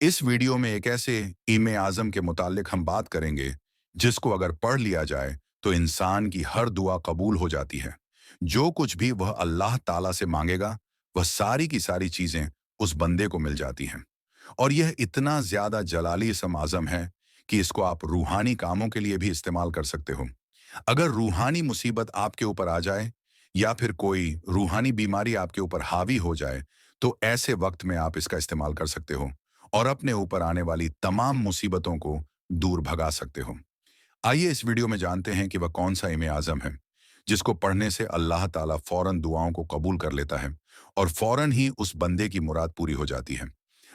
इस वीडियो में एक ऐसे इमे आज़म के मुतालिक हम बात करेंगे जिसको अगर पढ़ लिया जाए तो इंसान की हर दुआ कबूल हो जाती है। जो कुछ भी वह अल्लाह ताला से मांगेगा वह सारी की सारी चीज़ें उस बंदे को मिल जाती हैं। और यह इतना ज़्यादा जलाली इसम आज़म है कि इसको आप रूहानी कामों के लिए भी इस्तेमाल कर सकते हो। अगर रूहानी मुसीबत आपके ऊपर आ जाए या फिर कोई रूहानी बीमारी आपके ऊपर हावी हो जाए तो ऐसे वक्त में आप इसका इस्तेमाल कर सकते हो और अपने ऊपर आने वाली तमाम मुसीबतों को दूर भगा सकते हो। आइए इस वीडियो में जानते हैं कि वह कौन सा इमे आज़म है जिसको पढ़ने से अल्लाह ताला फौरन दुआओं को कबूल कर लेता है और फौरन ही उस बंदे की मुराद पूरी हो जाती है।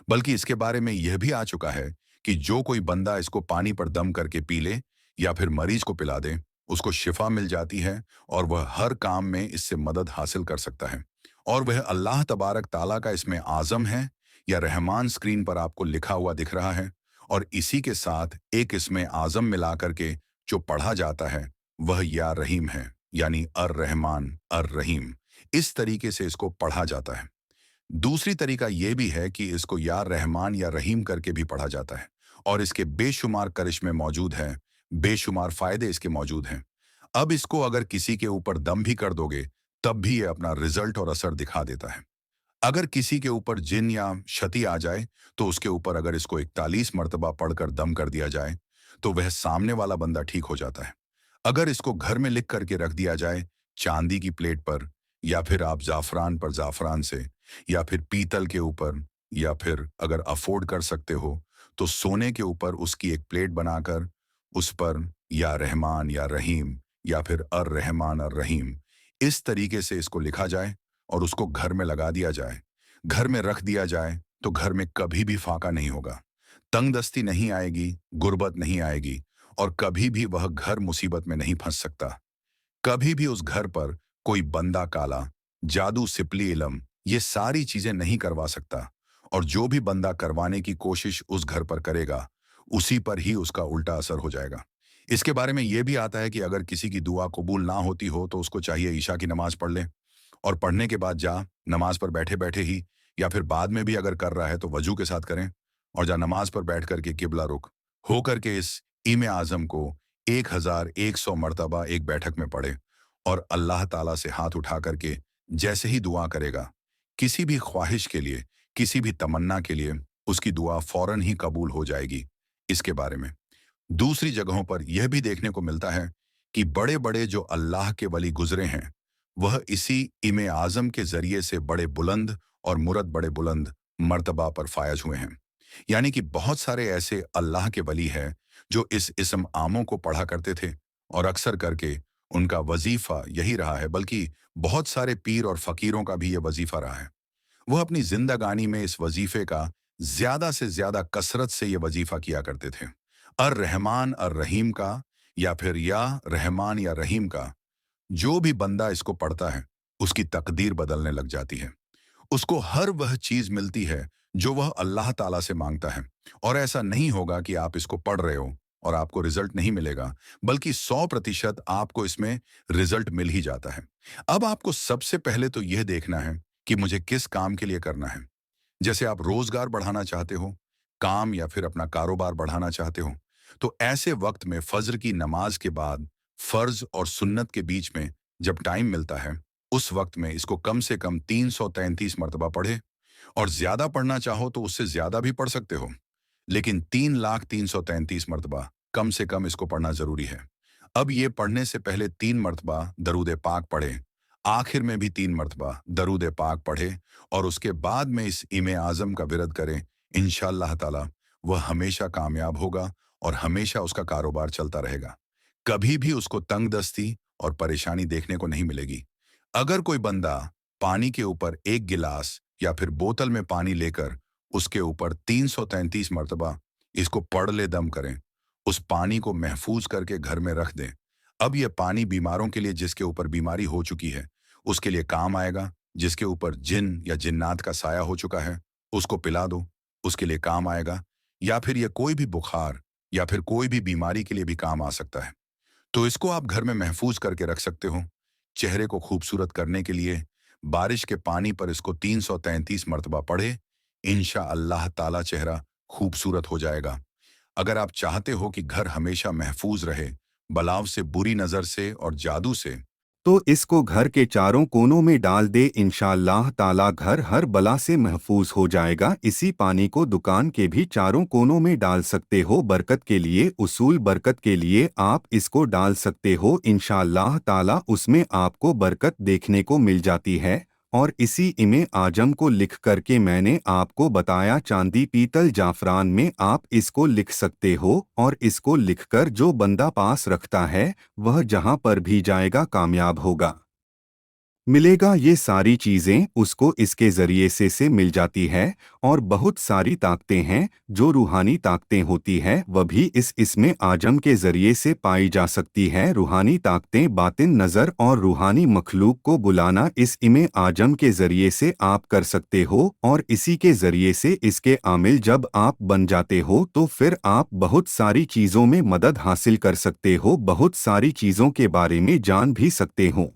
बल्कि इसके बारे में यह भी आ चुका है कि जो कोई बंदा इसको पानी पर दम करके पी ले या फिर मरीज को पिला दे उसको शिफा मिल जाती है और वह हर काम में इससे मदद हासिल कर सकता है। और वह अल्लाह तबारक ताला का इसमें आज़म है या रहमान स्क्रीन पर आपको लिखा हुआ दिख रहा है। और इसी के साथ एक इसमें आज़म मिला करके जो पढ़ा जाता है वह या रहीम है, यानी अर रहमान अर रहीम। इस तरीके से इसको पढ़ा जाता है। दूसरी तरीका यह भी है कि इसको या रहमान या रहीम करके भी पढ़ा जाता है और इसके बेशुमार करिश्मे मौजूद हैं, बेशुमार फायदे इसके मौजूद हैं। अब इसको अगर किसी के ऊपर दम भी कर दोगे तब भी ये अपना रिजल्ट और असर दिखा देता है। अगर किसी के ऊपर जिन या क्षति आ जाए तो उसके ऊपर अगर इसको 41 मर्तबा पढ़कर दम कर दिया जाए तो वह सामने वाला बंदा ठीक हो जाता है। अगर इसको घर में लिख करके रख दिया जाए चांदी की प्लेट पर या फिर आप जाफरान पर जाफरान से या फिर पीतल के ऊपर या फिर अगर अफोर्ड कर सकते हो तो सोने के ऊपर उसकी एक प्लेट बनाकर उस पर या रहमान या रहीम या फिर अर रहमान अर रहीम इस तरीके से इसको लिखा जाए और उसको घर में लगा दिया जाए, घर में रख दिया जाए तो घर में कभी भी फाका नहीं होगा, तंगदस्ती नहीं आएगी, गुर्बत नहीं आएगी और कभी भी वह घर मुसीबत में नहीं फंस सकता। कभी भी उस घर पर कोई बंदा काला, जादू, सिपली, इलम ये सारी चीजें नहीं करवा सकता। और जो भी बंदा करवाने की कोशिश उस घर पर करेगा उसी पर ही उसका उल्टा असर हो जाएगा। इसके बारे में यह भी आता है कि अगर किसी की दुआ कबूल ना होती हो तो उसको चाहिए ईशा की नमाज पढ़ ले और पढ़ने के बाद जा नमाज पर बैठे बैठे ही या फिर बाद में भी अगर कर रहा है तो वजू के साथ करें और जा नमाज पर बैठ करके किबला रुख हो करके इस इमे आज़म को 1100 मरतबा एक बैठक में पढ़े और अल्लाह ताला से हाथ उठा करके जैसे ही दुआ करेगा किसी भी ख्वाहिश के लिए, किसी भी तमन्ना के लिए उसकी दुआ फौरन ही कबूल हो जाएगी। इसके बारे में दूसरी जगहों पर यह भी देखने को मिलता है कि बड़े बड़े जो अल्लाह के वली गुजरे हैं वह इसी इमे आज़म के जरिए से बड़े बुलंद और मुरद बड़े बुलंद मर्तबा पर फायज हुए हैं। यानी कि बहुत सारे ऐसे अल्लाह के वली हैं जो इस इसम आमों को पढ़ा करते थे और अक्सर करके उनका वजीफा यही रहा है, बल्कि बहुत सारे पीर और फकीरों का भी ये वजीफा रहा है। वह अपनी जिंदगानी में इस वजीफे का ज्यादा से ज्यादा कसरत से ये वजीफा किया करते थे। अर रहमान अर रहीम का या फिर या रहमान या रहीम का जो भी बंदा इसको पढ़ता है उसकी तकदीर बदलने लग जाती है। उसको हर वह चीज मिलती है जो वह अल्लाह ताला से मांगता है। और ऐसा नहीं होगा कि आप इसको पढ़ रहे हो और आपको रिजल्ट नहीं मिलेगा, बल्कि 100% आपको इसमें रिजल्ट मिल ही जाता है। अब आपको सबसे पहले तो यह देखना है कि मुझे किस काम के लिए करना है। जैसे आप रोजगार बढ़ाना चाहते हो, काम या फिर अपना कारोबार बढ़ाना चाहते हो, तो ऐसे वक्त में फज्र की नमाज के बाद फर्ज और सुन्नत के बीच में जब टाइम मिलता है उस वक्त में इसको कम से कम 333 मरतबा पढ़े। और ज्यादा पढ़ना चाहो तो उससे ज्यादा भी पढ़ सकते हो, लेकिन 3,33,33 मरतबा कम से कम इसको पढ़ना जरूरी है। अब ये पढ़ने से पहले 3 मरतबा दरूद पाक पढ़े, आखिर में भी 3 मरतबा दरूद पाक पढ़े और उसके बाद में इस इमे आज़म का विरद करें। इंशाअल्लाह ताला वह हमेशा कामयाब होगा और हमेशा उसका कारोबार चलता रहेगा। कभी भी उसको तंगदस्ती और परेशानी देखने को नहीं मिलेगी। अगर कोई बंदा पानी के ऊपर एक गिलास या फिर बोतल में पानी लेकर उसके ऊपर 333 मरतबा इसको पढ़ ले दम करें, उस पानी को महफूज करके घर में रख दें। अब यह पानी बीमारों के लिए, जिसके ऊपर बीमारी हो चुकी है उसके लिए काम आएगा। जिसके ऊपर जिन या जिन्नात का साया हो चुका है उसको पिला दो, उसके लिए काम आएगा। या फिर यह कोई भी बुखार या फिर कोई भी बीमारी के लिए भी काम आ सकता है, तो इसको आप घर में महफूज करके रख सकते हो। चेहरे को खूबसूरत करने के लिए बारिश के पानी पर इसको 333 मरतबा पढ़े, इंशा अल्लाह ताला चेहरा खूबसूरत हो जाएगा। अगर आप चाहते हो कि घर हमेशा महफूज रहे, बलाव से, बुरी नज़र से और जादू से, तो इसको घर के चारों कोनों में डाल दे, इंशाअल्लाह ताला घर हर बला से महफूज हो जाएगा। इसी पानी को दुकान के भी चारों कोनों में डाल सकते हो। बरकत के लिए, उसूल बरकत के लिए आप इसको डाल सकते हो। इंशाअल्लाह ताला उसमें आपको बरकत देखने को मिल जाती है। और इसी इमे आजम को लिख करके मैंने आपको बताया, चांदी, पीतल, जाफरान में आप इसको लिख सकते हो। और इसको लिखकर जो बंदा पास रखता है वह जहां पर भी जाएगा कामयाब होगा, मिलेगा। ये सारी चीज़ें उसको इसके ज़रिए से मिल जाती है। और बहुत सारी ताकतें हैं जो रूहानी ताकतें होती हैं, वह भी इसमें आजम के ज़रिए से पाई जा सकती हैं। रूहानी ताकतें, बातिन नज़र और रूहानी मखलूक को बुलाना इस इमे आजम के ज़रिए से आप कर सकते हो। और इसी के ज़रिए से इसके आमिल जब आप बन जाते हो तो फिर आप बहुत सारी चीज़ों में मदद हासिल कर सकते हो, बहुत सारी चीज़ों के बारे में जान भी सकते हो।